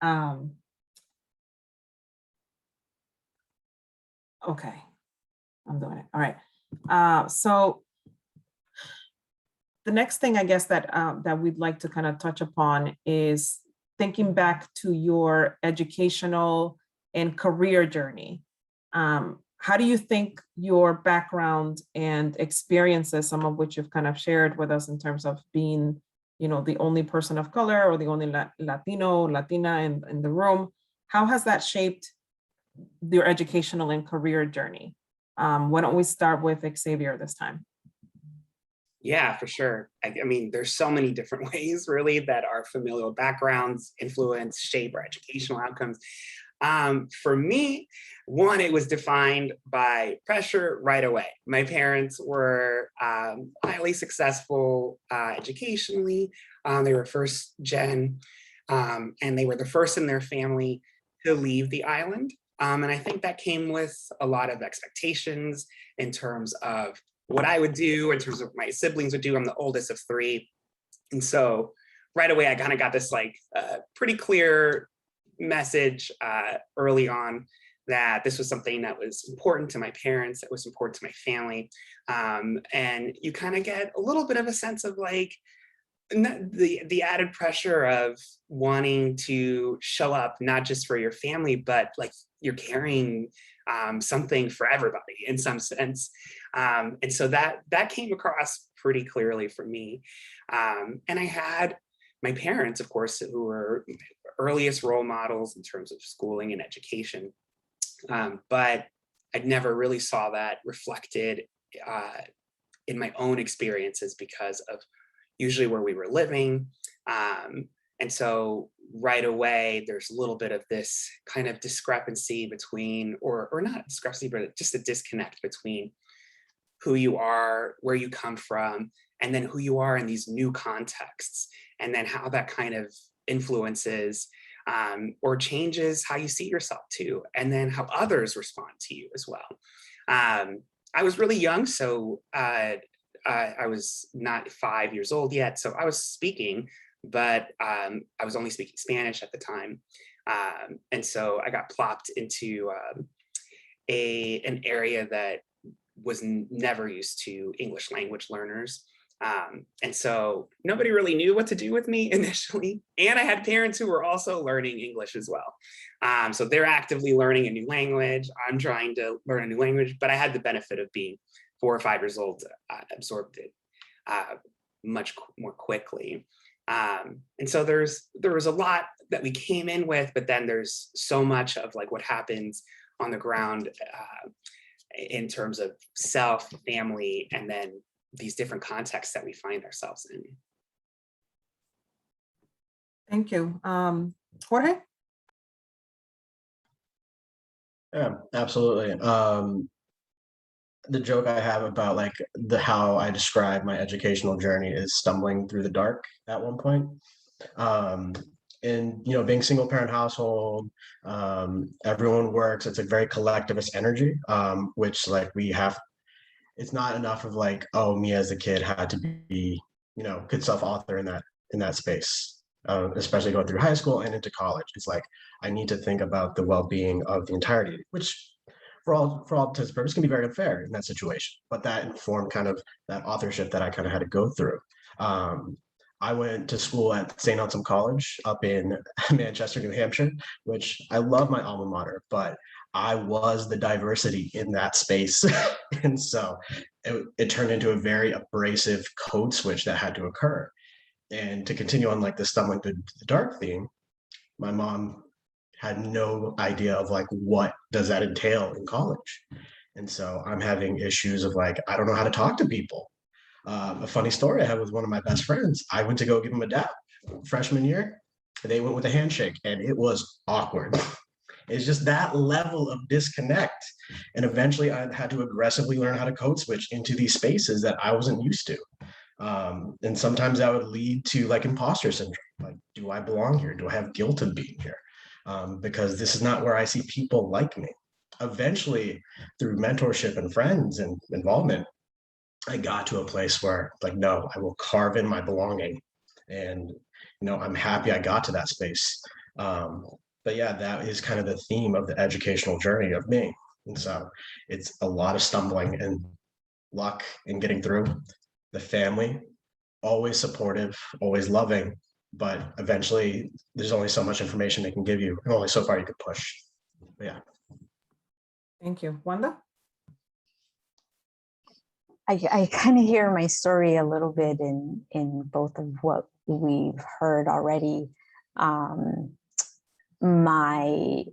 Okay, I'm doing it. All right. So the next thing I guess that that we'd like to kind of touch upon is thinking back to your educational and career journey. How do you think your background and experiences, some of which you've kind of shared with us in terms of being, you know, the only person of color or the only Latino, Latina in the room, how has that shaped your educational and career journey? Why don't we start with Xavier this time? Yeah, for sure. I mean, there's so many different ways really that our familial backgrounds influence, shape our educational outcomes. For me, one, it was defined by pressure right away. My parents were highly successful educationally. They were first gen, and they were the first in their family to leave the island. And I think that came with a lot of expectations in terms of what I would do, in terms of what my siblings would do. I'm the oldest of three. And so right away, I kind of got this like pretty clear message early on that this was something that was important to my parents, that was important to my family. And you kind of get a little bit of a sense of like the added pressure of wanting to show up, not just for your family, but like you're carrying something for everybody in some sense. And so that came across pretty clearly for me. And I had my parents, of course, who were earliest role models in terms of schooling and education. But I never really saw that reflected in my own experiences because of usually where we were living. And so right away, there's a little bit of this kind of discrepancy between, or not discrepancy, but just a disconnect between who you are, where you come from, and then who you are in these new contexts, and then how that kind of influences or changes how you see yourself too, and then how others respond to you as well. I was really young, so I was not 5 years old yet, so I was speaking, but I was only speaking Spanish at the time. And so I got plopped into an area that was never used to English language learners. And so nobody really knew what to do with me initially. And I had parents who were also learning English as well. So they're actively learning a new language. I'm trying to learn a new language, but I had the benefit of being 4 or 5 years old, absorbed it much more quickly. And so there was a lot that we came in with, but then there's so much of like what happens on the ground in terms of self, family, and then these different contexts that we find ourselves in. Thank you. Jorge? Yeah, absolutely. The joke I have about like how I describe my educational journey is stumbling through the dark at one point. And you know, being single parent household, everyone works. It's a very collectivist energy, which like we have. It's not enough of like, oh, me as a kid had to be, you know, could self-author in that space, especially going through high school and into college. It's like I need to think about the well-being of the entirety, which for all intents and purposes can be very unfair in that situation. But that informed kind of that authorship that I kind of had to go through. I went to school at St. Anselm College up in Manchester, New Hampshire, which I love my alma mater, but I was the diversity in that space. And so it turned into a very abrasive code switch that had to occur. And to continue on like the stumbling through the dark theme, my mom had no idea of like, what does that entail in college? And so I'm having issues of like, I don't know how to talk to people. A funny story I had with one of my best friends. I went to go give him a dap freshman year. They went with a handshake and it was awkward. It's just that level of disconnect. And eventually I had to aggressively learn how to code switch into these spaces that I wasn't used to. And sometimes that would lead to like imposter syndrome. Like, do I belong here? Do I have guilt of being here? Because this is not where I see people like me. Eventually, through mentorship and friends and involvement, I got to a place where like, no, I will carve in my belonging. And, you know, I'm happy I got to that space. But yeah, that is kind of the theme of the educational journey of me. And so it's a lot of stumbling and luck in getting through. The family, always supportive, always loving, but eventually there's only so much information they can give you and only so far you could push. But yeah. Thank you. Wanda? I kind of hear my story a little bit in both of what we've heard already. My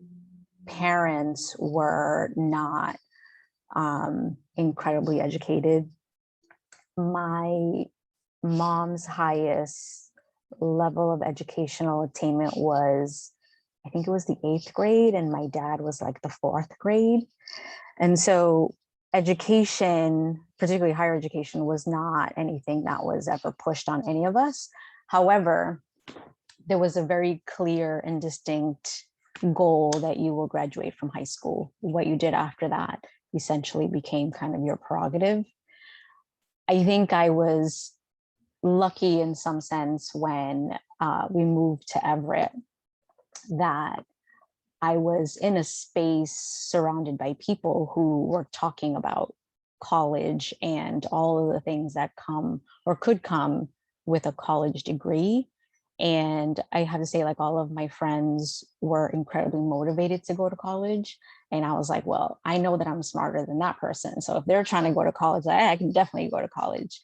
parents were not incredibly educated. My mom's highest level of educational attainment was, I think it was the 8th grade, and my dad was like the 4th grade. And so education, particularly higher education, was not anything that was ever pushed on any of us. However, there was a very clear and distinct goal that you will graduate from high school. What you did after that essentially became kind of your prerogative. I think I was lucky in some sense when we moved to Everett, that I was in a space surrounded by people who were talking about college and all of the things that come or could come with a college degree. And I have to say, like, all of my friends were incredibly motivated to go to college. And I was like, well, I know that I'm smarter than that person. So if they're trying to go to college, I can definitely go to college.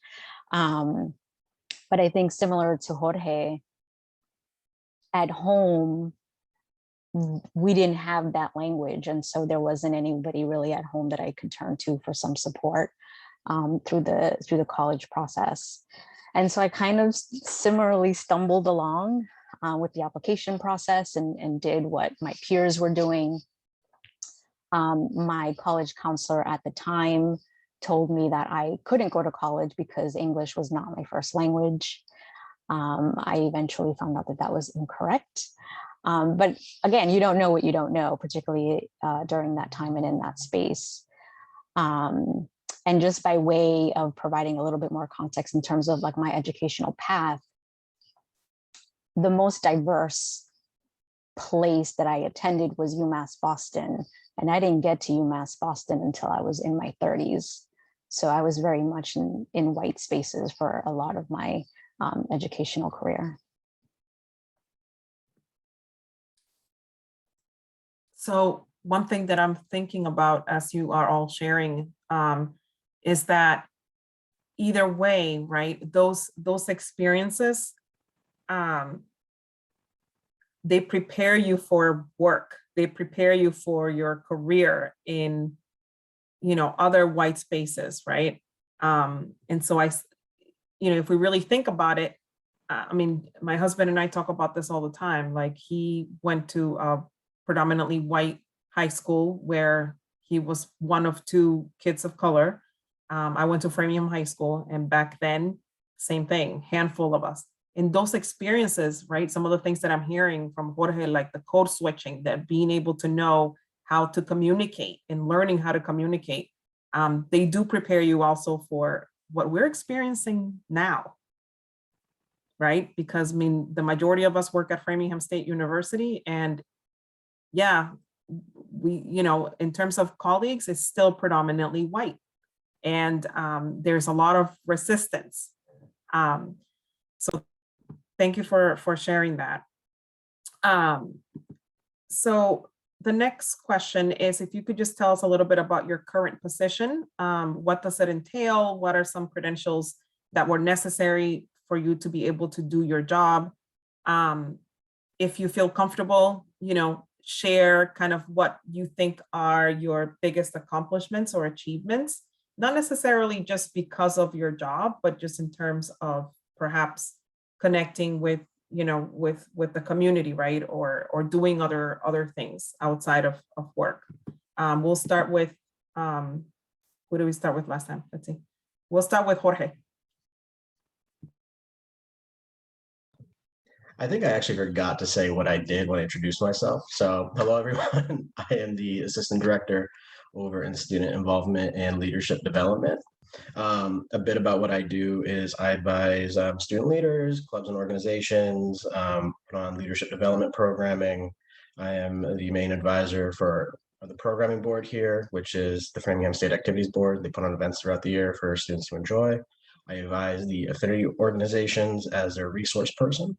But I think similar to Jorge, at home, we didn't have that language. And so there wasn't anybody really at home that I could turn to for some support through the college process. And so I kind of similarly stumbled along with the application process and did what my peers were doing. My college counselor at the time told me that I couldn't go to college because English was not my first language. I eventually found out that that was incorrect. But again, you don't know what you don't know, particularly during that time and in that space. And just by way of providing a little bit more context in terms of like my educational path, the most diverse place that I attended was UMass Boston. And I didn't get to UMass Boston until I was in my 30s. So I was very much in white spaces for a lot of my educational career. So one thing that I'm thinking about as you are all sharing is that either way, right, those experiences, they prepare you for work. They prepare you for your career in, other white spaces, right? And so if we really think about it, my husband and I talk about this all the time. Like, he went to a predominantly white high school where he was one of 2 kids of color. I went to Framingham High School, and back then, same thing, handful of us. In those experiences, right, some of the things that I'm hearing from Jorge, like the code switching, that being able to know how to communicate and learning how to communicate, they do prepare you also for what we're experiencing now, right? Because the majority of us work at Framingham State University, and yeah, we, in terms of colleagues, it's still predominantly white. And there's a lot of resistance. So thank you for sharing that. So the next question is, if you could just tell us a little bit about your current position. What does it entail? What are some credentials that were necessary for you to be able to do your job? If you feel comfortable, share kind of what you think are your biggest accomplishments or achievements, not necessarily just because of your job, but just in terms of perhaps connecting with, with the community, right? Or doing other things outside of work. We'll start with, who did we start with last time? Let's see. We'll start with Jorge. I think I actually forgot to say what I did when I introduced myself. So hello, everyone. I am the assistant director over in student involvement and leadership development. A bit about what I do is I advise student leaders, clubs and organizations, put on leadership development programming. I am the main advisor for the programming board here, which is the Framingham State Activities Board. They put on events throughout the year for students to enjoy. I advise the affinity organizations as their resource person.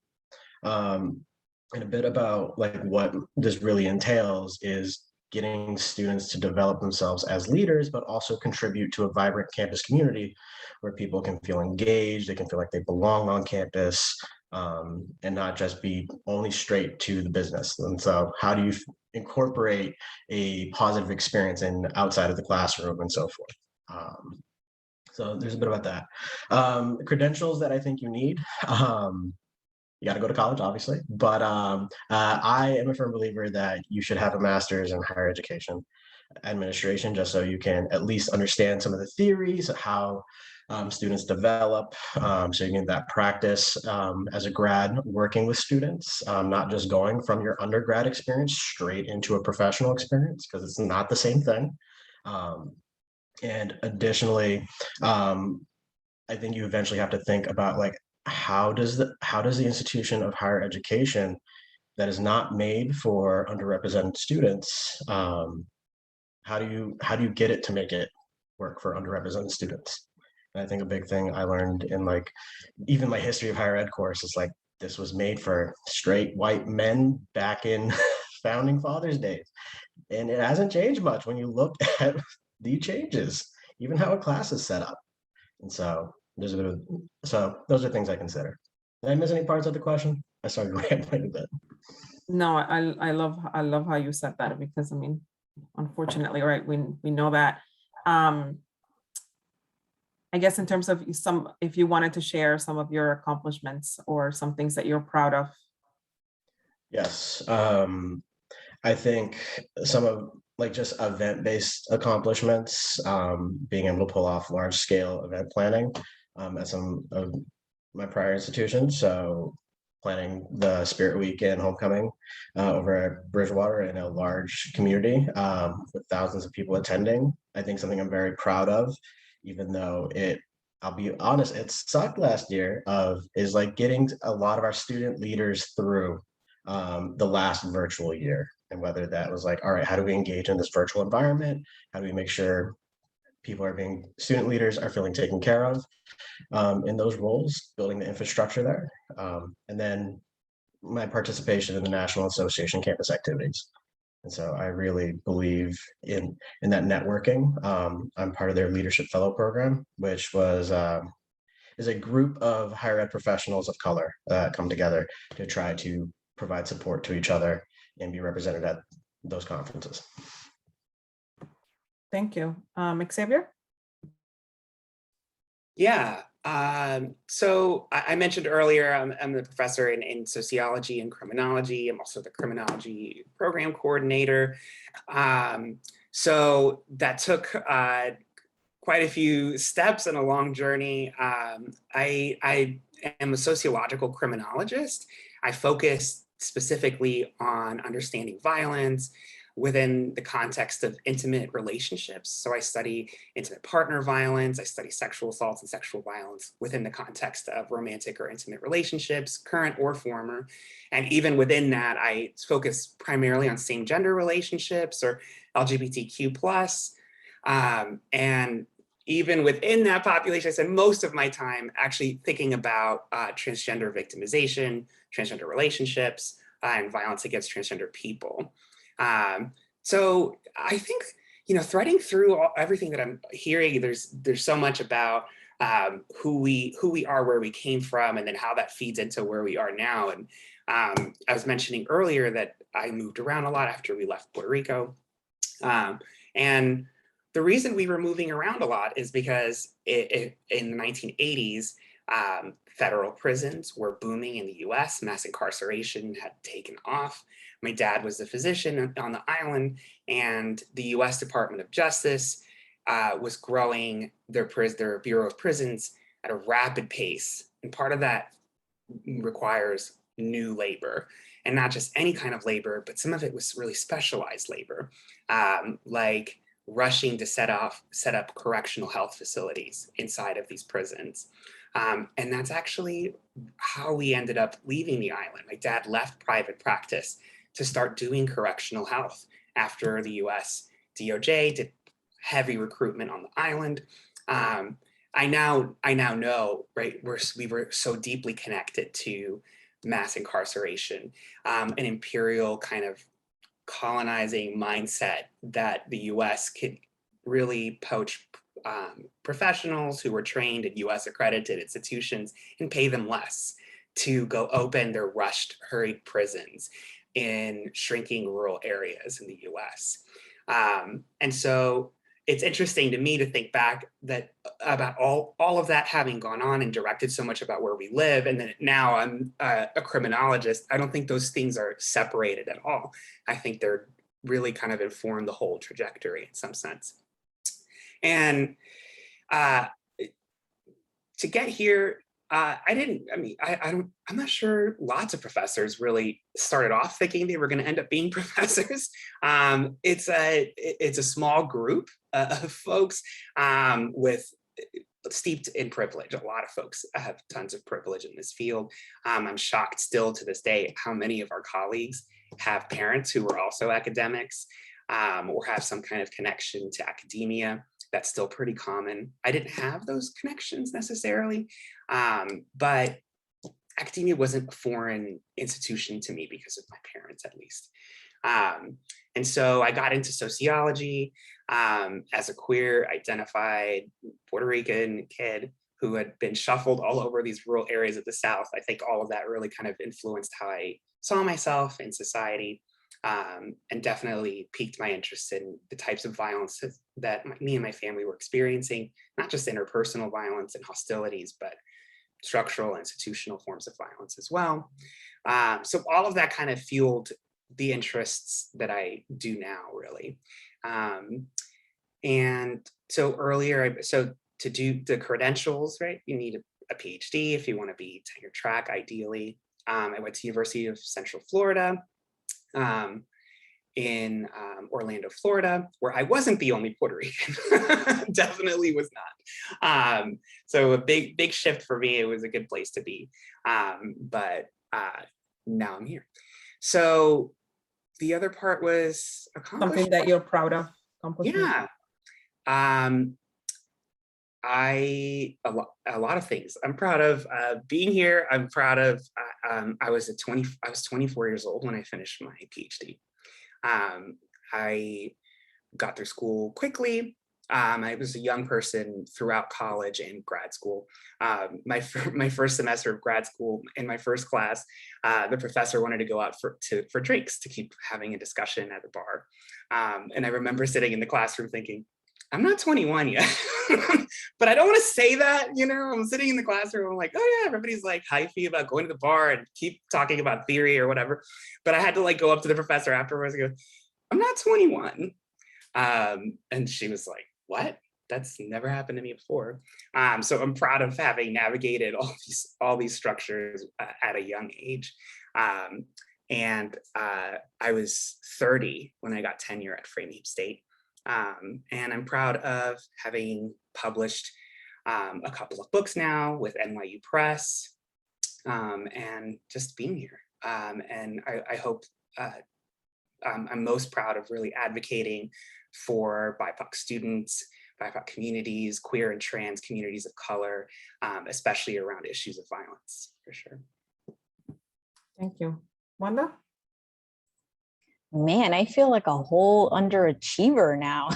And a bit about like what this really entails is getting students to develop themselves as leaders, but also contribute to a vibrant campus community where people can feel engaged, they can feel like they belong on campus, and not just be only straight to the business. And so how do you incorporate a positive experience in outside of the classroom and so forth? So there's a bit about that. Credentials that I think you need. You got to go to college, obviously, but I am a firm believer that you should have a master's in higher education administration, just so you can at least understand some of the theories of how students develop, so you get that practice as a grad working with students, not just going from your undergrad experience straight into a professional experience, because it's not the same thing. And additionally, I think you eventually have to think about like, how does the institution of higher education that is not made for underrepresented students, how do you get it to make it work for underrepresented students? And I think a big thing I learned in like even my history of higher ed course is like, this was made for straight white men back in founding fathers days, and it hasn't changed much when you look at the changes, even how a class is set up. And so there's a bit of, so those are things I consider. Did I miss any parts of the question? I started rambling a bit. No, I love how you said that, because I mean, unfortunately, right, we know that. I guess in terms of if you wanted to share some of your accomplishments or some things that you're proud of. Yes, I think some of like just event-based accomplishments, being able to pull off large-scale event planning at some of my prior institutions. So planning the Spirit Week and Homecoming over at Bridgewater in a large community with thousands of people attending. I think something I'm very proud of, even though I'll be honest, it sucked last year, is like getting a lot of our student leaders through the last virtual year. And whether that was like, all right, how do we engage in this virtual environment? How do we make sure student leaders are feeling taken care of in those roles, building the infrastructure there. And then my participation in the National Association campus activities. And so I really believe in that networking. I'm part of their Leadership Fellow program, which is a group of higher ed professionals of color that come together to try to provide support to each other and be represented at those conferences. Thank you. Xavier? Yeah. So I mentioned earlier, I'm the professor in sociology and criminology. I'm also the criminology program coordinator. So that took quite a few steps and a long journey. I am a sociological criminologist. I focus specifically on understanding violence within the context of intimate relationships. So I study intimate partner violence, I study sexual assaults and sexual violence within the context of romantic or intimate relationships, current or former. And even within that, I focus primarily on same gender relationships or LGBTQ+. And even within that population, I spend most of my time actually thinking about transgender victimization, transgender relationships, and violence against transgender people. So I think, threading through everything that I'm hearing, there's so much about who we are, where we came from, and then how that feeds into where we are now. And I was mentioning earlier that I moved around a lot after we left Puerto Rico. And the reason we were moving around a lot is because in the 1980s, federal prisons were booming in the US. Mass incarceration had taken off. My dad was a physician on the island, and the US Department of Justice was growing their Bureau of Prisons at a rapid pace. And part of that requires new labor, and not just any kind of labor, but some of it was really specialized labor, like rushing to set up correctional health facilities inside of these prisons. And that's actually how we ended up leaving the island. My dad left private practice to start doing correctional health after the US DOJ did heavy recruitment on the island. I now know, right, we were so deeply connected to mass incarceration, an imperial kind of colonizing mindset that the US could really poach professionals who were trained at US accredited institutions and pay them less to go open their rushed, hurried prisons in shrinking rural areas in the US. And so it's interesting to me to think back that about all of that having gone on and directed so much about where we live, and then now I'm a criminologist. I don't think those things are separated at all. I think they're really kind of inform the whole trajectory in some sense. And to get here, I'm not sure lots of professors really started off thinking they were going to end up being professors. It's a small group of folks with steeped in privilege. A lot of folks have tons of privilege in this field. I'm shocked still to this day how many of our colleagues have parents who are also academics or have some kind of connection to academia. That's still pretty common. I didn't have those connections necessarily, but academia wasn't a foreign institution to me because of my parents, at least. And so I got into sociology as a queer identified Puerto Rican kid who had been shuffled all over these rural areas of the South. I think all of that really kind of influenced how I saw myself in society. And definitely piqued my interest in the types of violence that me and my family were experiencing, not just interpersonal violence and hostilities, but structural, institutional forms of violence as well. So all of that kind of fueled the interests that I do now, really. And so earlier, so to do the credentials, right, you need a PhD if you want to be tenure track, ideally. I went to University of Central Florida. In Orlando, Florida, where I wasn't the only Puerto Rican, definitely was not. So a big shift for me. It was a good place to be, but now I'm here. So the other part was Something that you're proud of. Yeah. A lot of things. I'm proud of being here. I'm proud of, I was 24 years old when I finished my PhD. I got through school quickly. I was a young person throughout college and grad school. My first semester of grad school, in my first class, the professor wanted to go out for drinks to keep having a discussion at the bar. And I remember sitting in the classroom thinking, I'm not 21 yet, but I don't want to say that, you know. I'm sitting in the classroom, I'm like, oh yeah, everybody's like hyphy about going to the bar and keep talking about theory or whatever. But I had to like go up to the professor afterwards and go, I'm not 21. And she was like, what? That's never happened to me before. So I'm proud of having navigated all these structures at a young age. And I was 30 when I got tenure at Framingham State. And I'm proud of having published a couple of books now with NYU Press, and just being here. And I hope I'm most proud of really advocating for BIPOC students, BIPOC communities, queer and trans communities of color, especially around issues of violence, for sure. Thank you. Wanda? Man, I feel like a whole underachiever now.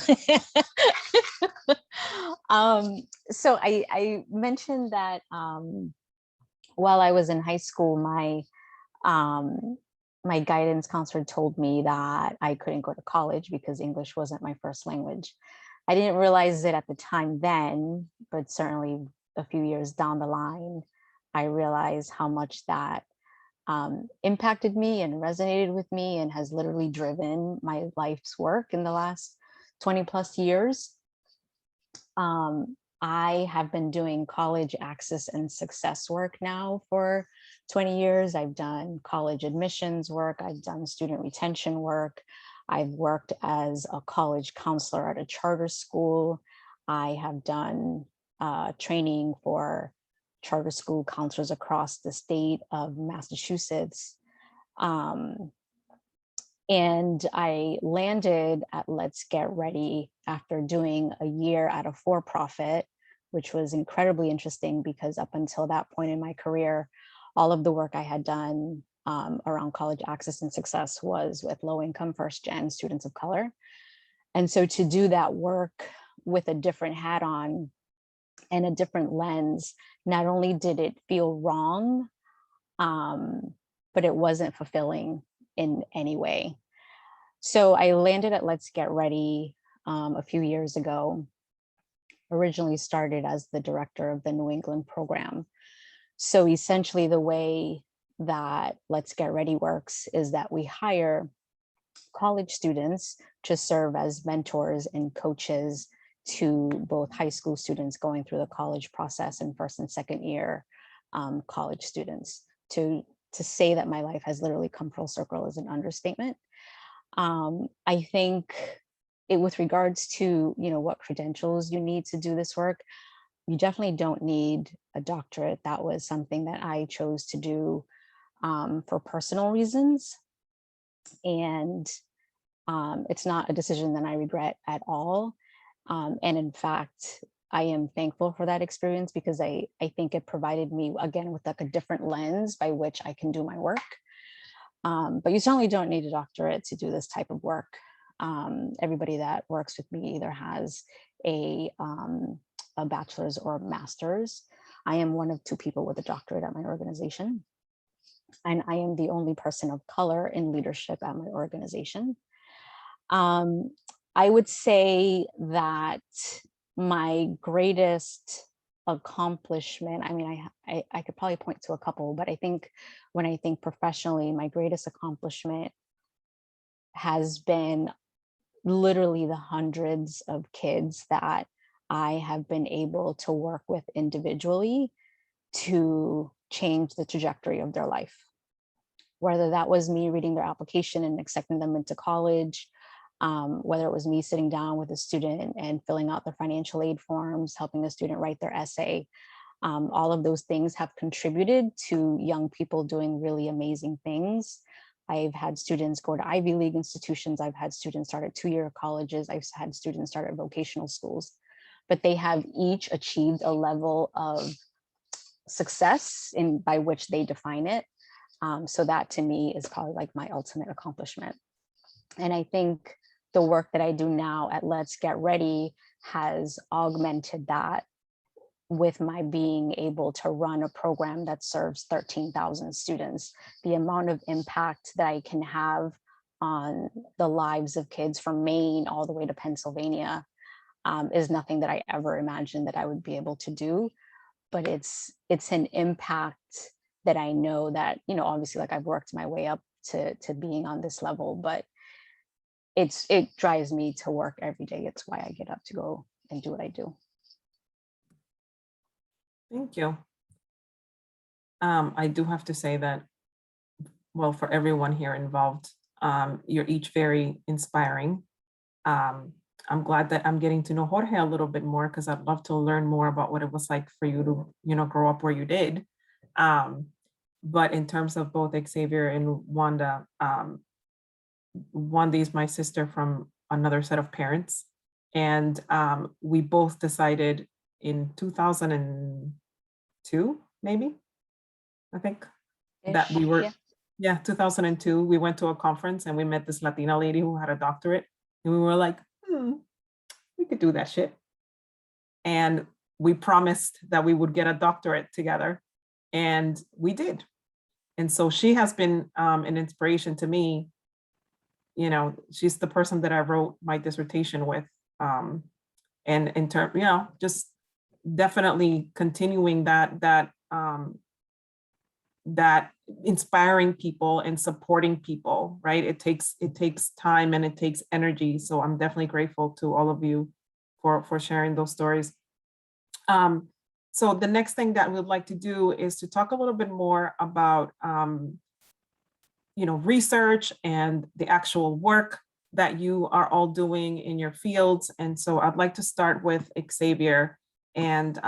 So I mentioned that while I was in high school, my guidance counselor told me that I couldn't go to college because English wasn't my first language. I didn't realize it at the time then, but certainly a few years down the line, I realized how much that impacted me and resonated with me and has literally driven my life's work in the last 20 plus years. I have been doing college access and success work now for 20 years. I've done college admissions work. I've done student retention work. I've worked as a college counselor at a charter school. I have done training for charter school counselors across the state of Massachusetts. And I landed at Let's Get Ready after doing a year at a for-profit, which was incredibly interesting because up until that point in my career, all of the work I had done around college access and success was with low-income first-gen students of color. And so to do that work with a different hat on and a different lens, not only did it feel wrong, but it wasn't fulfilling in any way. So I landed at Let's Get Ready a few years ago, originally started as the director of the New England program. So essentially the way that Let's Get Ready works is that we hire college students to serve as mentors and coaches to both high school students going through the college process and first and second year college students. To say that my life has literally come full circle is an understatement. I think with regards to, what credentials you need to do this work, you definitely don't need a doctorate. That was something that I chose to do for personal reasons. And it's not a decision that I regret at all. And in fact, I am thankful for that experience because I think it provided me, again, with like a different lens by which I can do my work. But you certainly don't need a doctorate to do this type of work. Everybody that works with me either has a bachelor's or a master's. I am one of 2 people with a doctorate at my organization. And I am the only person of color in leadership at my organization. I would say that my greatest accomplishment, I could probably point to a couple, but I think when I think professionally, my greatest accomplishment has been literally the hundreds of kids that I have been able to work with individually to change the trajectory of their life. Whether that was me reading their application and accepting them into college, whether it was me sitting down with a student and filling out their financial aid forms, helping a student write their essay, all of those things have contributed to young people doing really amazing things. I've had students go to Ivy League institutions. I've had students start at 2-year colleges. I've had students start at vocational schools, but they have each achieved a level of success by which they define it. So that to me is probably like my ultimate accomplishment. And I think the work that I do now at Let's Get Ready has augmented that with my being able to run a program that serves 13,000 students. The amount of impact that I can have on the lives of kids from Maine all the way to Pennsylvania is nothing that I ever imagined that I would be able to do. But it's an impact that I know that, obviously, like I've worked my way up to being on this level, but it drives me to work every day. It's why I get up to go and do what I do. Thank you. I do have to say that, well, for everyone here involved, you're each very inspiring. I'm glad that I'm getting to know Jorge a little bit more because I'd love to learn more about what it was like for you to, grow up where you did. But in terms of both Xavier and Wanda, Wanda is my sister from another set of parents. And we both decided in 2002, maybe, I think, that we were, 2002, we went to a conference and we met this Latina lady who had a doctorate. And we were like, we could do that shit. And we promised that we would get a doctorate together. And we did. And so she has been an inspiration to me. She's the person that I wrote my dissertation with. And in terms, just definitely continuing that inspiring people and supporting people, right? It takes time and it takes energy. So I'm definitely grateful to all of you for sharing those stories. So the next thing that we'd like to do is to talk a little bit more about research and the actual work that you are all doing in your fields. And so I'd like to start with Xavier. And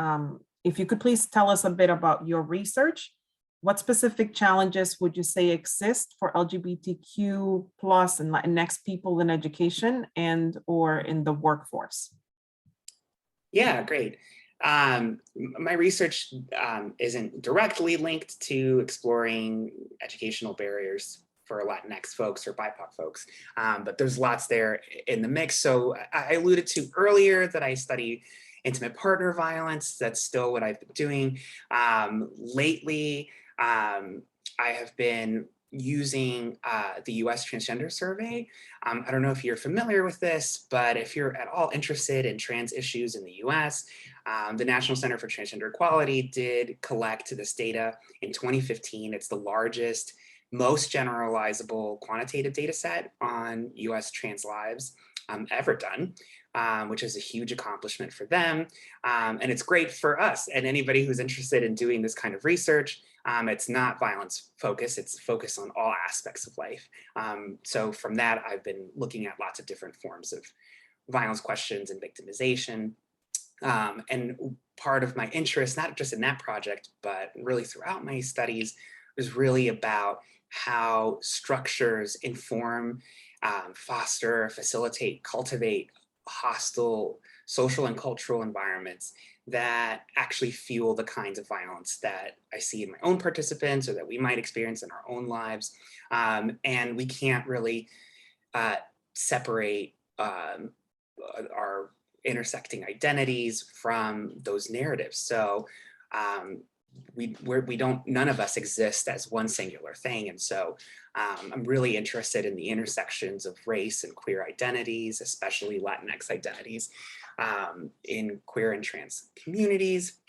if you could please tell us a bit about your research. What specific challenges would you say exist for LGBTQ plus and Latinx people in education and or in the workforce? Yeah, great. My research isn't directly linked to exploring educational barriers for Latinx folks or BIPOC folks, but there's lots there in the mix. So I alluded to earlier that I study intimate partner violence. That's still what I've been doing. Lately, I have been using the US Transgender Survey. I don't know if you're familiar with this, but if you're at all interested in trans issues in the US, the National Center for Transgender Equality did collect this data in 2015. It's the largest, most generalizable quantitative data set on US trans lives ever done, which is a huge accomplishment for them. And it's great for us and anybody who's interested in doing this kind of research. It's not violence focused, it's focused on all aspects of life. So from that, I've been looking at lots of different forms of violence questions and victimization. And part of my interest, not just in that project, but really throughout my studies, was really about how structures inform, foster, facilitate, cultivate hostile social and cultural environments that actually fuel the kinds of violence that I see in my own participants or that we might experience in our own lives. And we can't really separate our intersecting identities from those narratives. So none of us exist as one singular thing. And so I'm really interested in the intersections of race and queer identities, especially Latinx identities, in queer and trans communities.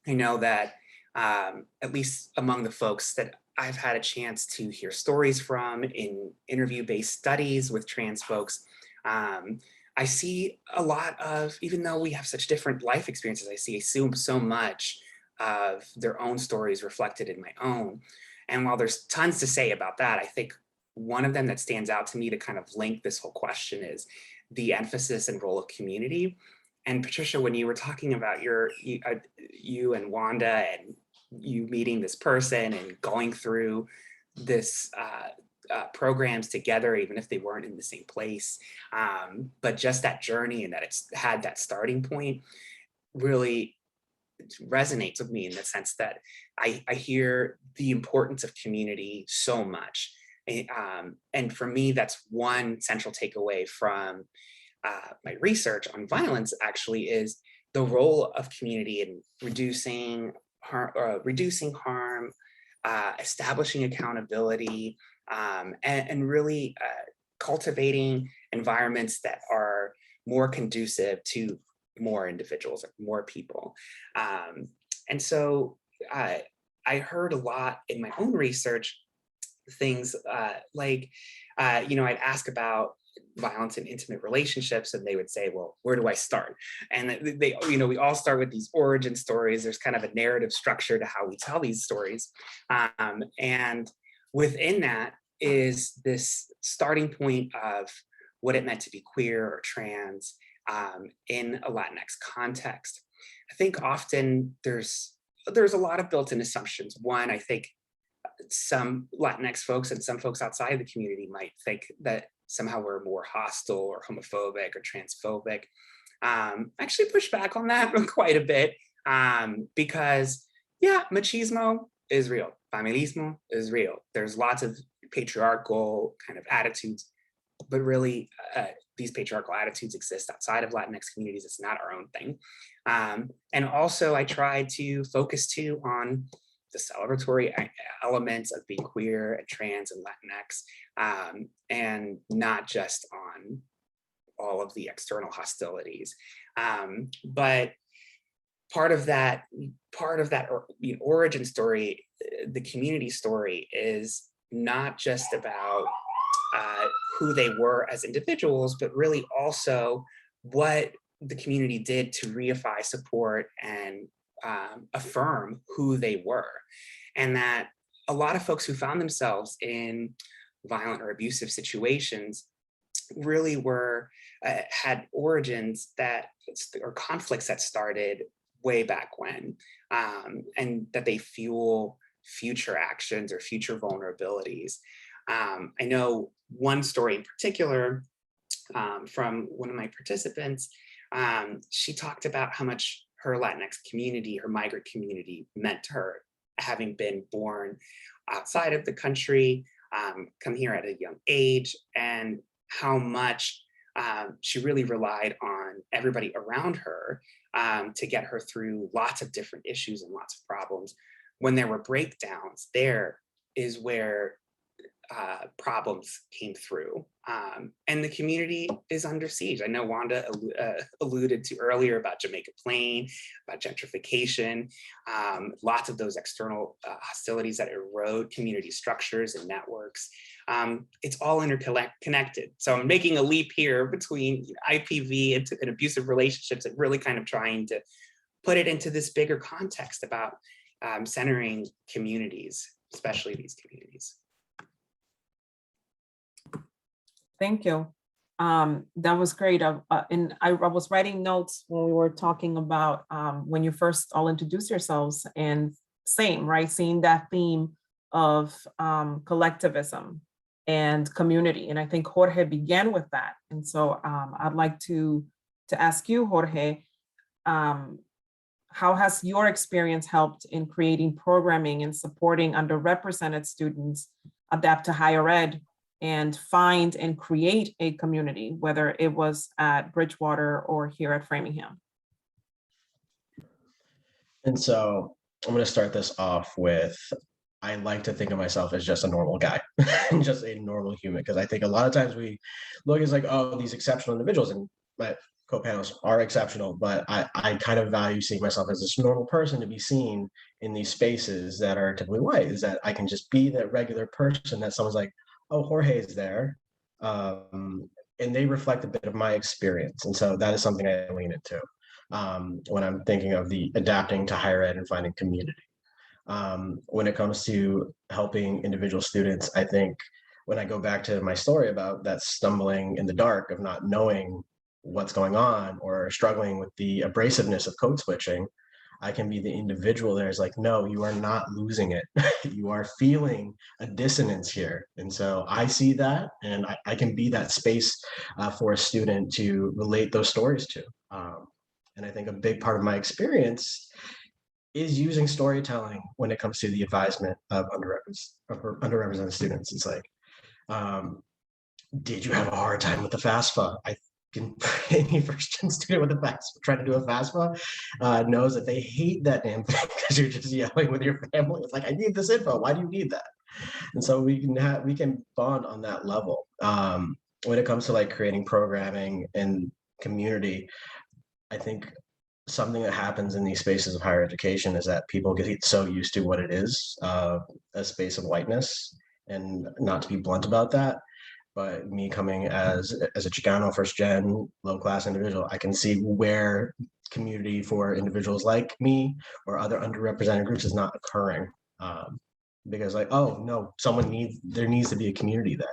I know that at least among the folks that I've had a chance to hear stories from in interview-based studies with trans folks, I see a lot of, even though we have such different life experiences, I see so much of their own stories reflected in my own. And while there's tons to say about that, I think one of them that stands out to me to kind of link this whole question is the emphasis and role of community. And Patricia, when you were talking about you and Wanda and you meeting this person and going through this programs together, even if they weren't in the same place, but just that journey and that it's had that starting point really resonates with me in the sense that I hear the importance of community so much. And for me, that's one central takeaway from my research on violence actually is the role of community in reducing harm, establishing accountability, and really cultivating environments that are more conducive to more individuals, like more people. And so I heard a lot in my own research, things like, I'd ask about violence in intimate relationships and they would say, well, where do I start? And we all start with these origin stories. There's kind of a narrative structure to how we tell these stories. And within that is this starting point of what it meant to be queer or trans in a Latinx context. I think often there's a lot of built-in assumptions. One, I think some Latinx folks and some folks outside the community might think that somehow we're more hostile or homophobic or transphobic. I actually push back on that quite a bit because, yeah, machismo is real. Feminismo is real. There's lots of patriarchal kind of attitudes, but really these patriarchal attitudes exist outside of Latinx communities. It's not our own thing. And also I try to focus too on the celebratory elements of being queer and trans and Latinx, and not just on all of the external hostilities. But part of that origin story, the community story, is not just about who they were as individuals, but really also what the community did to reify, support, and affirm who they were. And that a lot of folks who found themselves in violent or abusive situations really were, had origins that, or conflicts that started way back when, and that they fuel future actions or future vulnerabilities. I know one story in particular from one of my participants. She talked about how much her Latinx community, her migrant community, meant to her, having been born outside of the country, come here at a young age, and how much she really relied on everybody around her to get her through lots of different issues and lots of problems. When there were breakdowns, there is where problems came through. And the community is under siege. I know Wanda alluded to earlier about Jamaica Plain, about gentrification, lots of those external hostilities that erode community structures and networks. It's all interconnected. So I'm making a leap here between IPV and abusive relationships and really kind of trying to put it into this bigger context about centering communities, especially these communities. Thank you. That was great. And I was writing notes when we were talking about when you first all introduced yourselves, and same, right? Seeing that theme of collectivism and community. And I think Jorge began with that. And so I'd like to ask you, Jorge, how has your experience helped in creating programming and supporting underrepresented students adapt to higher ed and find and create a community, whether it was at Bridgewater or here at Framingham? And so I'm going to start this off with, I like to think of myself as just a normal guy, just a normal human, because I think a lot of times we look as like, oh, these exceptional individuals, and my co-panelists are exceptional, but I kind of value seeing myself as this normal person to be seen in these spaces that are typically white, is that I can just be that regular person that someone's like, oh, Jorge is there. And they reflect a bit of my experience. And so that is something I lean into when I'm thinking of the adapting to higher ed and finding community. When it comes to helping individual students, I think when I go back to my story about that stumbling in the dark of not knowing what's going on or struggling with the abrasiveness of code switching, I can be the individual that is like, no, you are not losing it. You are feeling a dissonance here. And so I see that, and I can be that space for a student to relate those stories to. And I think a big part of my experience is using storytelling when it comes to the advisement of underrepresented students. It's like, did you have a hard time with the FAFSA? I can any first-gen student with a FAFSA trying to do a FAFSA knows that they hate that damn thing because you're just yelling with your family. It's like, I need this info. Why do you need that? And so we can bond on that level. When it comes to like creating programming and community, I think something that happens in these spaces of higher education is that people get so used to what it is, a space of whiteness, and not to be blunt about that. But me coming as a Chicano first gen low class individual, I can see where community for individuals like me or other underrepresented groups is not occurring, because like, oh no, there needs to be a community there.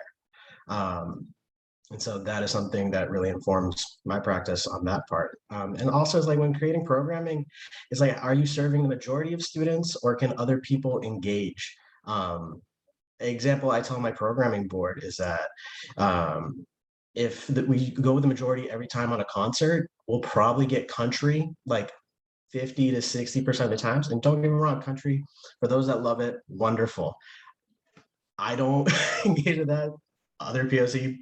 And so that is something that really informs my practice on that part. And also, it's like when creating programming, it's like, are you serving the majority of students or can other people engage? Example I tell my programming board is that if we go with the majority every time on a concert, we'll probably get country like 50 to 60% of the times. And don't get me wrong, country, for those that love it, wonderful. I don't engage with that. Other POC,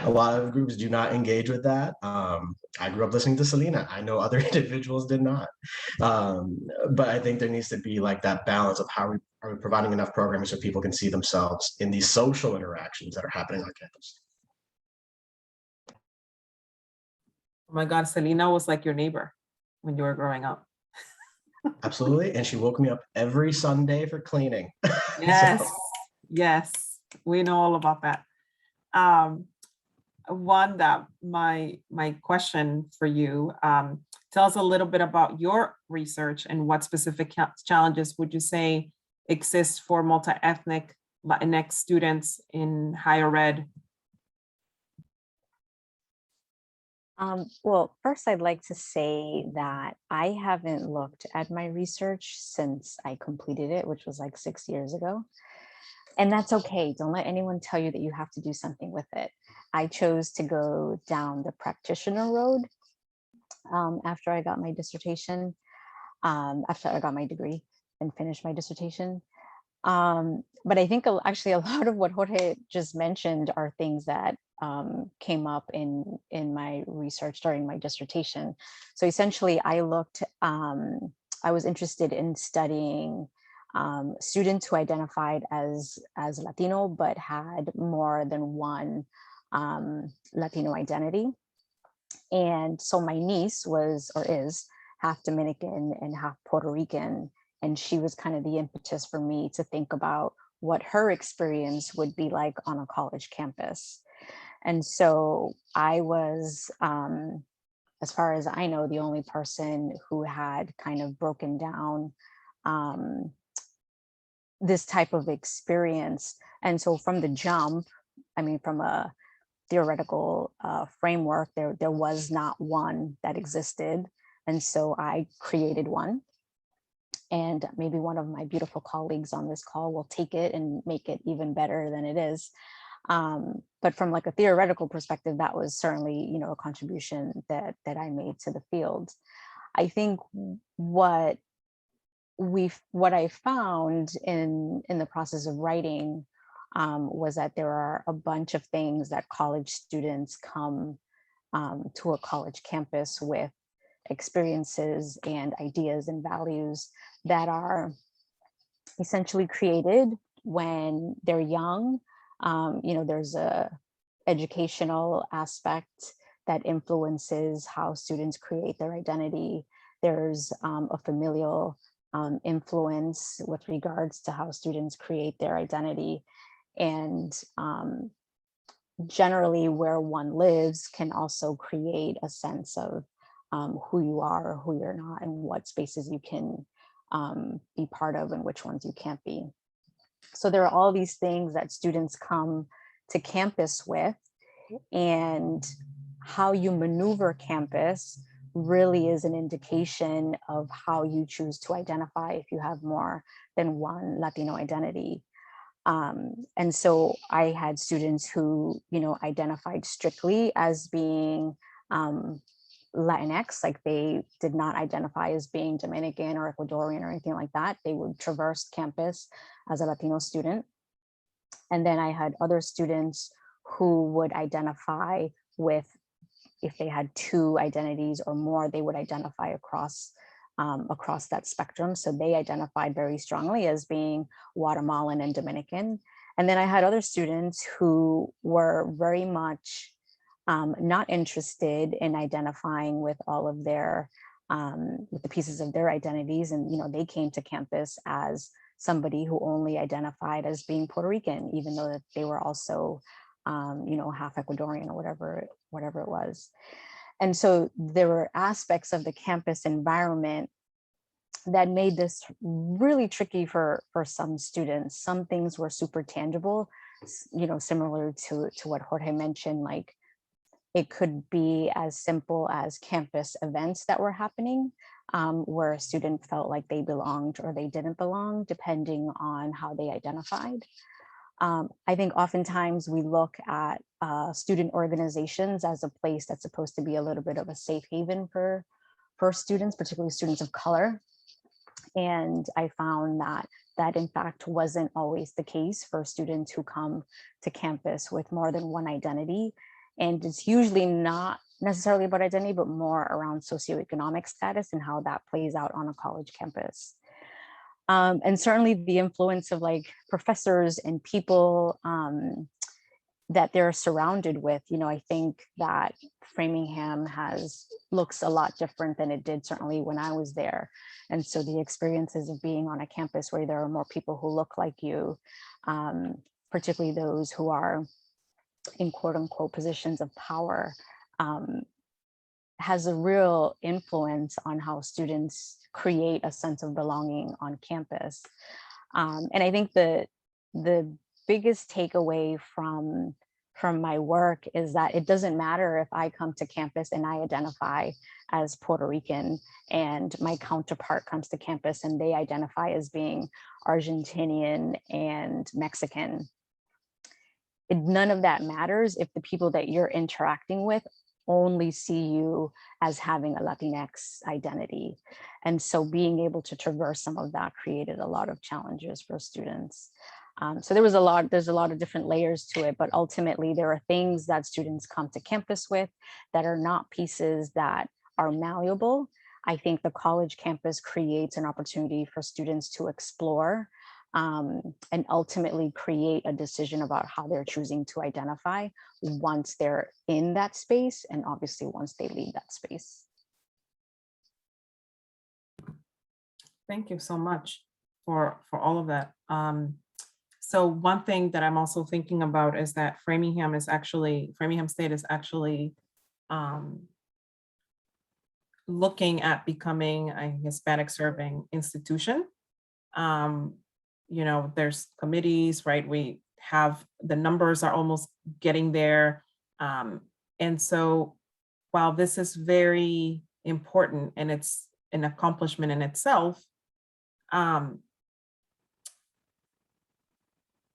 a lot of groups do not engage with that. I grew up listening to Selena. I know other individuals did not. But I think there needs to be like that balance of how are we providing enough programming so people can see themselves in these social interactions that are happening on campus. Oh my God, Selena was like your neighbor when you were growing up. Absolutely. And she woke me up every Sunday for cleaning. Yes, yes, we know all about that. Wanda, my question for you, tell us a little bit about your research and what specific challenges would you say exist for multi-ethnic Latinx students in higher ed? Well, first I'd like to say that I haven't looked at my research since I completed it, which was like 6 years ago. And that's okay. Don't let anyone tell you that you have to do something with it. I chose to go down the practitioner road after I got my dissertation, after I got my degree and finished my dissertation. But I think actually a lot of what Jorge just mentioned are things that came up in my research during my dissertation. So essentially I was interested in studying students who identified as Latino, but had more than one Latino identity. And so my niece was, or is, half Dominican and half Puerto Rican. And she was kind of the impetus for me to think about what her experience would be like on a college campus. And so I was, as far as I know, the only person who had kind of broken down this type of experience. And so from the jump, I mean, from a theoretical framework, there was not one that existed. And so I created one. And maybe one of my beautiful colleagues on this call will take it and make it even better than it is. But from like a theoretical perspective, that was certainly, you know, a contribution that I made to the field. I think what I found in the process of writing was that there are a bunch of things that college students come to a college campus with, experiences and ideas and values that are essentially created when they're young. You know, there's a educational aspect that influences how students create their identity. There's a familial influence with regards to how students create their identity. And generally where one lives can also create a sense of who you are or who you're not, and what spaces you can be part of and which ones you can't be. So there are all these things that students come to campus with, and how you maneuver campus really is an indication of how you choose to identify if you have more than one Latino identity. And so I had students who, you know, identified strictly as being Latinx, like they did not identify as being Dominican or Ecuadorian or anything like that. They would traverse campus as a Latino student. And then I had other students who would identify with, if they had two identities or more, they would identify across that spectrum. So they identified very strongly as being Guatemalan and Dominican. And then I had other students who were very much not interested in identifying with all of their, with the pieces of their identities. And, you know, they came to campus as somebody who only identified as being Puerto Rican, even though that they were also, you know, half Ecuadorian or whatever it was. And so there were aspects of the campus environment that made this really tricky for some students. Some things were super tangible, you know, similar to what Jorge mentioned, like it could be as simple as campus events that were happening where a student felt like they belonged or they didn't belong, depending on how they identified. I think oftentimes we look at student organizations as a place that's supposed to be a little bit of a safe haven for students, particularly students of color. And I found that in fact wasn't always the case for students who come to campus with more than one identity. And it's usually not necessarily about identity, but more around socioeconomic status and how that plays out on a college campus. And certainly the influence of like professors and people that they're surrounded with. You know, I think that Framingham looks a lot different than it did certainly when I was there. And so the experiences of being on a campus where there are more people who look like you, particularly those who are in quote unquote positions of power has a real influence on how students create a sense of belonging on campus. And I think the biggest takeaway from my work is that it doesn't matter if I come to campus and I identify as Puerto Rican and my counterpart comes to campus and they identify as being Argentinian and Mexican. None of that matters if the people that you're interacting with only see you as having a Latinx identity. And so being able to traverse some of that created a lot of challenges for students. So there's a lot of different layers to it, but ultimately there are things that students come to campus with that are not pieces that are malleable. I think the college campus creates an opportunity for students to explore and ultimately create a decision about how they're choosing to identify once they're in that space, and obviously once they leave that space. Thank you so much for all of that. So one thing that I'm also thinking about is that Framingham State is actually looking at becoming a Hispanic serving institution. You know, there's committees, right? We have, the numbers are almost getting there. And so while this is very important and it's an accomplishment in itself,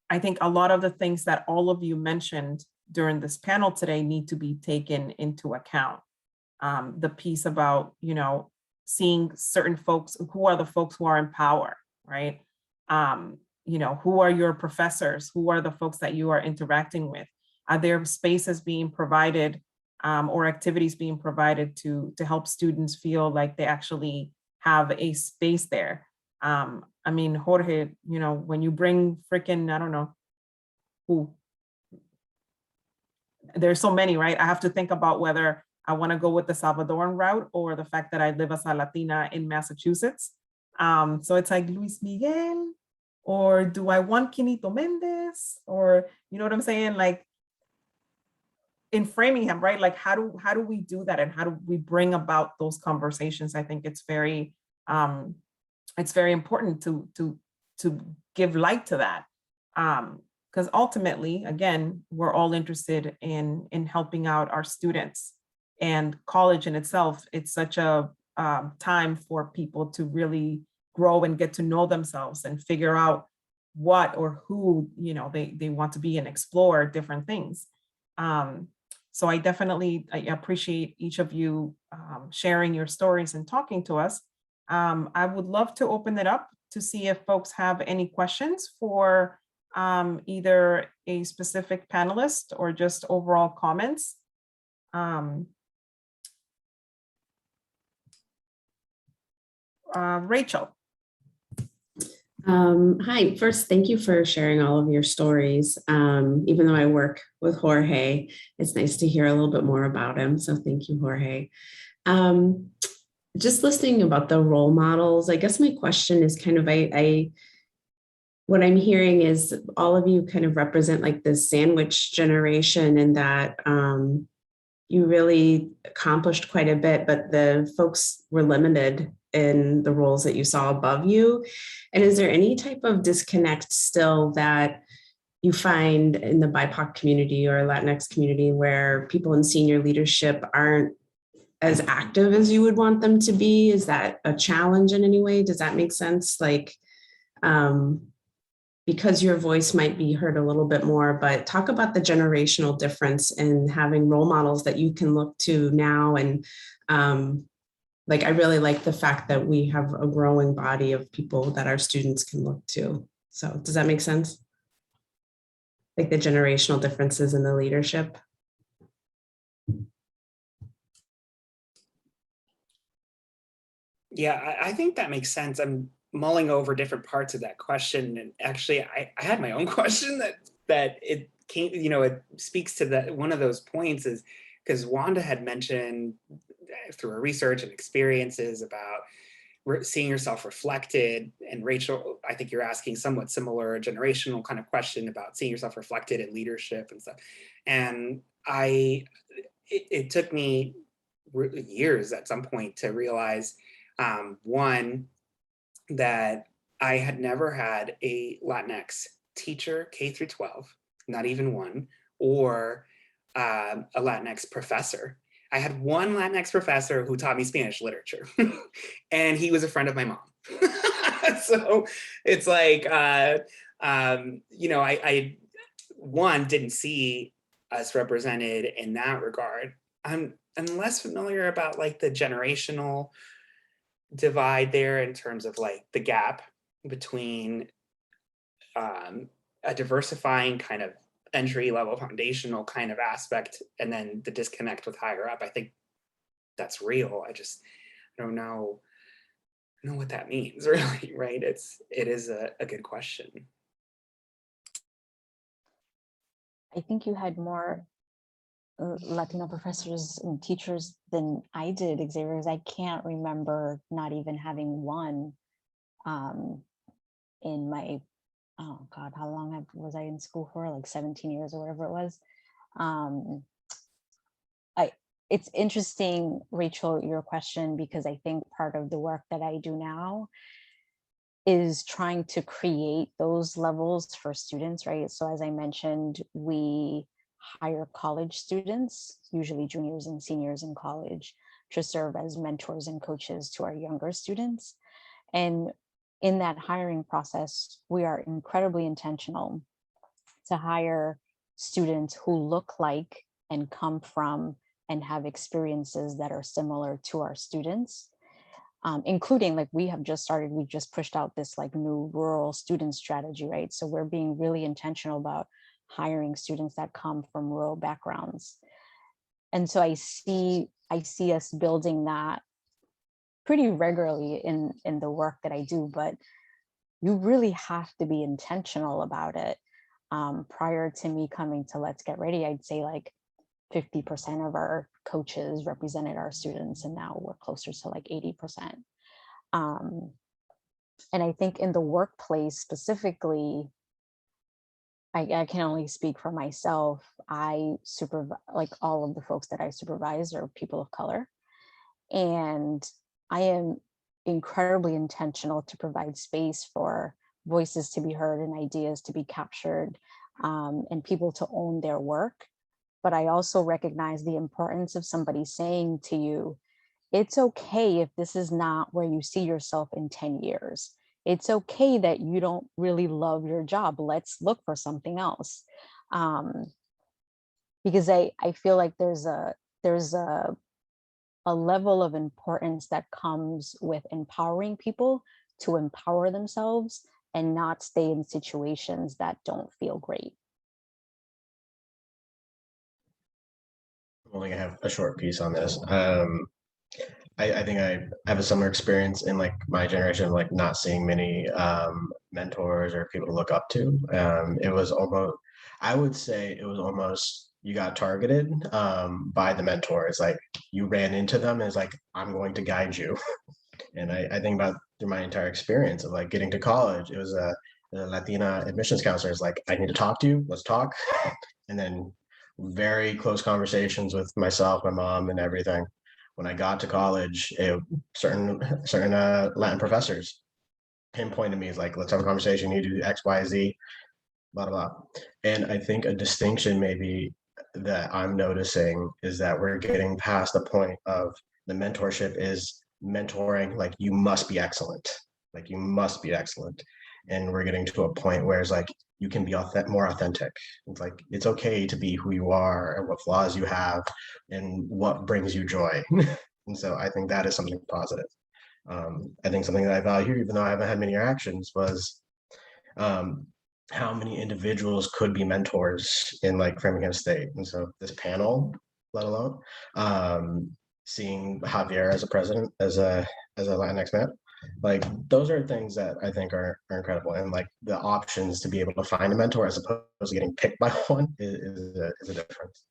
I think a lot of the things that all of you mentioned during this panel today need to be taken into account. The piece about, you know, seeing certain folks, who are the folks who are in power, right? You know, who are your professors? Who are the folks that you are interacting with? Are there spaces being provided or activities being provided to help students feel like they actually have a space there? I mean, Jorge, you know, when you bring freaking, I don't know who, there's so many, right? I have to think about whether I want to go with the Salvadoran route or the fact that I live as a Latina in Massachusetts. So it's like Luis Miguel, or do I want Quinito Mendez? Or, you know what I'm saying? Like in Framingham, right? Like how do we do that? And how do we bring about those conversations? I think it's very important to give light to that. Because ultimately, again, we're all interested in helping out our students, and college in itself, it's such a time for people to really grow and get to know themselves and figure out what or who, you know, they want to be and explore different things. So I appreciate each of you sharing your stories and talking to us. I would love to open it up to see if folks have any questions for either a specific panelist or just overall comments. Rachel. Hi, first, thank you for sharing all of your stories. Even though I work with Jorge, it's nice to hear a little bit more about him. So thank you, Jorge. Just listening about the role models, I guess my question is kind of, what I'm hearing is all of you kind of represent like this sandwich generation, and that you really accomplished quite a bit, but the folks were limited in the roles that you saw above you. And is there any type of disconnect still that you find in the BIPOC community or Latinx community where people in senior leadership aren't as active as you would want them to be? Is that a challenge in any way? Does that make sense? Like, because your voice might be heard a little bit more, but talk about the generational difference in having role models that you can look to now. And like, I really like the fact that we have a growing body of people that our students can look to. So does that make sense? Like the generational differences in the leadership? Yeah, I think that makes sense. I'm mulling over different parts of that question, and actually I had my own question that it came, you know, it speaks to that. One of those points is because Wanda had mentioned through her research and experiences about seeing yourself reflected. And Rachel, I think you're asking somewhat similar generational kind of question about seeing yourself reflected in leadership and stuff. And it took me years at some point to realize, one, that I had never had a Latinx teacher, K through 12, not even one, or a Latinx professor. I had one Latinx professor who taught me Spanish literature, and he was a friend of my mom. So it's like, you know, I one, didn't see us represented in that regard. I'm less familiar about like the generational divide there in terms of like the gap between a diversifying kind of entry level foundational kind of aspect and then the disconnect with higher up. I think that's real. I don't know what that means really, right? It is a good question. I think you had more Latino professors and teachers than I did, Xavier, because I can't remember not even having one in my, oh God, how long was I in school for? Like 17 years or whatever it was. It's interesting, Rachel, your question, because I think part of the work that I do now is trying to create those levels for students, right? So as I mentioned, we hire college students, usually juniors and seniors in college, to serve as mentors and coaches to our younger students. And in that hiring process, we are incredibly intentional to hire students who look like and come from and have experiences that are similar to our students, including like we just pushed out this like new rural student strategy, right? So we're being really intentional about hiring students that come from rural backgrounds. And so I see us building that pretty regularly in the work that I do, but you really have to be intentional about it. Prior to me coming to Let's Get Ready, I'd say like 50% of our coaches represented our students, and now we're closer to like 80%. And I think in the workplace specifically, I can only speak for myself. Like all of the folks that I supervise are people of color. And I am incredibly intentional to provide space for voices to be heard and ideas to be captured, and people to own their work. But I also recognize the importance of somebody saying to you, it's okay if this is not where you see yourself in 10 years. It's okay that you don't really love your job. Let's look for something else. Because I feel like there's a level of importance that comes with empowering people to empower themselves and not stay in situations that don't feel great. Only I have a short piece on this. I think I have a similar experience in like my generation of like not seeing many mentors or people to look up to. It was almost, I would say it was almost, you got targeted by the mentors. Like you ran into them and it's like, I'm going to guide you. And I think about through my entire experience of like getting to college, it was a Latina admissions counselor is like, I need to talk to you, let's talk. And then very close conversations with myself, my mom, and everything. When I got to college, certain Latin professors pinpointed me as like, let's have a conversation. You do X, Y, Z, blah, blah. And I think a distinction maybe that I'm noticing is that we're getting past the point of the mentorship is mentoring, like you must be excellent. Like you must be excellent. And we're getting to a point where it's like, you can be more authentic. It's like, it's okay to be who you are and what flaws you have and what brings you joy. And so I think that is something positive. I think something that I value, even though I haven't had many interactions, was how many individuals could be mentors in like Framingham State. And so this panel, let alone seeing Javier as a president, as a Latinx man, like those are things that I think are incredible. And like the options to be able to find a mentor as opposed to getting picked by one is a difference.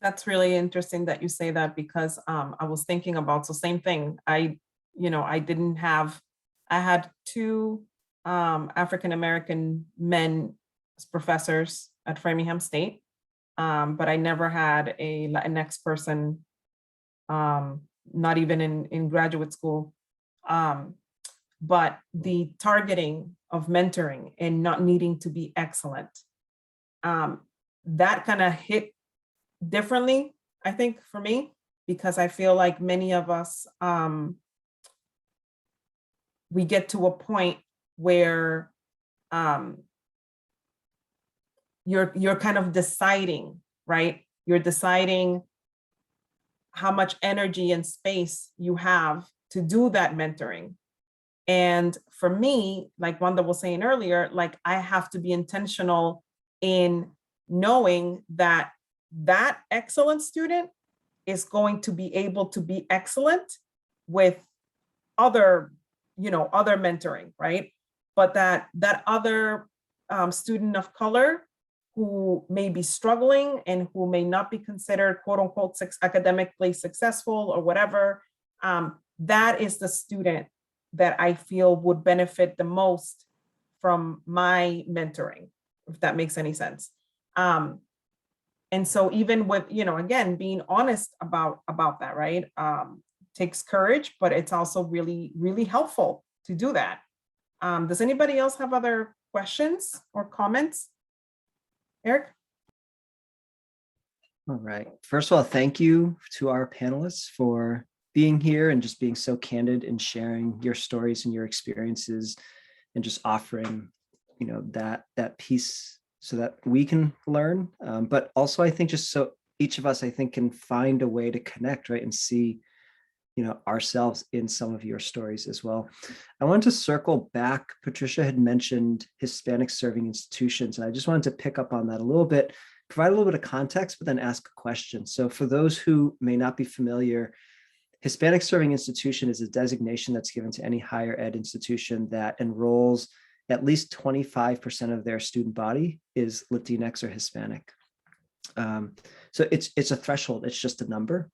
That's really interesting that you say that, because I was thinking about, so same thing. I had two African-American men as professors at Framingham State, but I never had a Latinx person, not even in graduate school. But the targeting of mentoring and not needing to be excellent, that kind of hit differently, I think, for me, because I feel like many of us, we get to a point where you're kind of deciding, right? You're deciding how much energy and space you have to do that mentoring. And for me, like Wanda was saying earlier, like I have to be intentional in knowing that that excellent student is going to be able to be excellent with other, other mentoring, right? But that other student of color who may be struggling and who may not be considered quote unquote academically successful or whatever, that is the student that I feel would benefit the most from my mentoring, if that makes any sense. And so even with, again, being honest about that, right? Takes courage, but it's also really, really helpful to do that. Does anybody else have other questions or comments? Eric? All right. First of all, thank you to our panelists for being here and just being so candid and sharing your stories and your experiences and just offering, that piece so that we can learn. But also, I think just so each of us, I think, can find a way to connect, right? And see, ourselves in some of your stories as well. I wanted to circle back. Patricia had mentioned Hispanic serving institutions, and I just wanted to pick up on that a little bit, provide a little bit of context, but then ask a question. So for those who may not be familiar, Hispanic serving institution is a designation that's given to any higher ed institution that enrolls at least 25% of their student body is Latinx or Hispanic. So it's a threshold, it's just a number.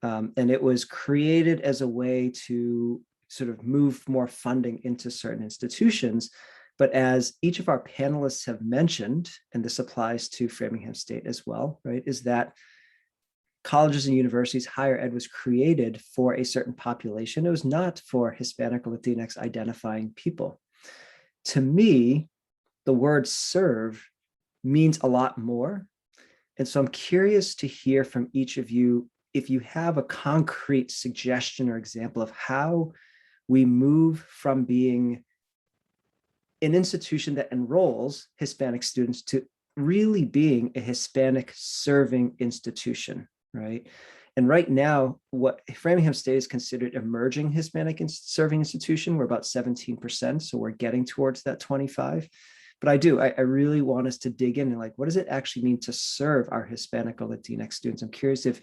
And it was created as a way to sort of move more funding into certain institutions. But as each of our panelists have mentioned, and this applies to Framingham State as well, right, is that colleges and universities, higher ed was created for a certain population. It was not for Hispanic or Latinx identifying people. To me, the word serve means a lot more. And so I'm curious to hear from each of you if you have a concrete suggestion or example of how we move from being an institution that enrolls Hispanic students to really being a Hispanic serving institution, right? And right now, what Framingham State is considered emerging Hispanic serving institution, we're about 17%, so we're getting towards that 25. But I really want us to dig in and like, what does it actually mean to serve our Hispanic or Latinx students? I'm curious if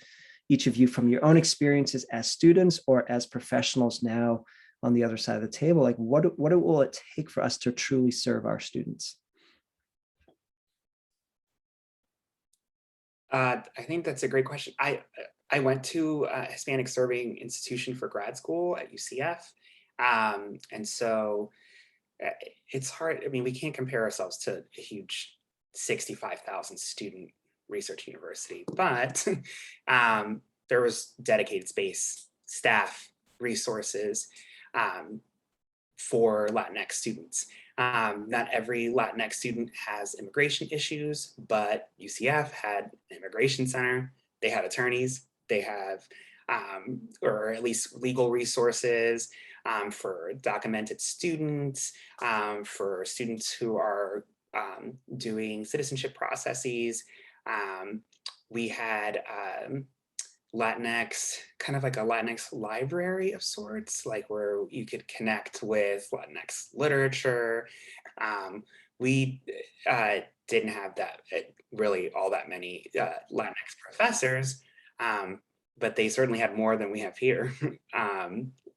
each of you, from your own experiences as students or as professionals now on the other side of the table, like what will it take for us to truly serve our students? I think that's a great question. I went to a Hispanic serving institution for grad school at UCF. And so it's hard. I mean, we can't compare ourselves to a huge 65,000 student research university, but there was dedicated space, staff, resources for Latinx students. Not every Latinx student has immigration issues, but UCF had an immigration center. They had attorneys. They have, or at least legal resources for documented students, for students who are doing citizenship processes. We had Latinx, kind of like a Latinx library of sorts, like where you could connect with Latinx literature. We didn't have that really all that many Latinx professors, but they certainly had more than we have here.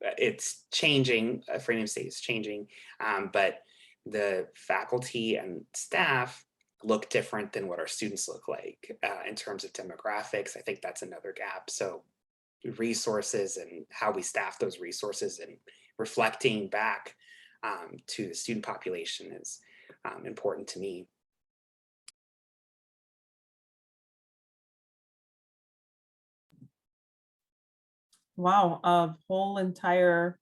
It's changing, Framingham State is changing, but the faculty and staff look different than what our students look like in terms of demographics. I think that's another gap. So resources and how we staff those resources and reflecting back to the student population is important to me. Wow, a whole entire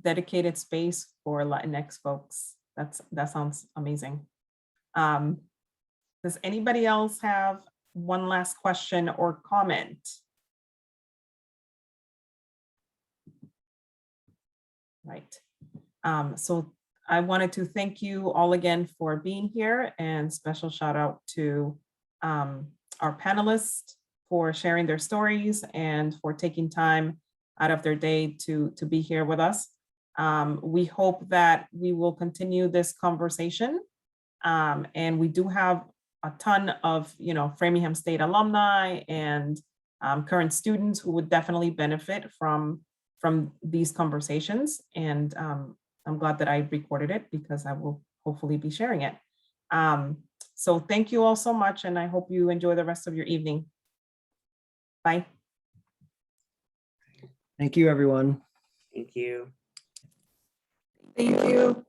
dedicated space for Latinx folks. That sounds amazing. Does anybody else have one last question or comment? Right. So I wanted to thank you all again for being here, and special shout out to our panelists for sharing their stories and for taking time out of their day to be here with us. We hope that we will continue this conversation. And we do have a ton of, Framingham State alumni and current students who would definitely benefit from these conversations. And I'm glad that I recorded it because I will hopefully be sharing it. So thank you all so much, and I hope you enjoy the rest of your evening. Bye. Thank you, everyone. Thank you. Thank you.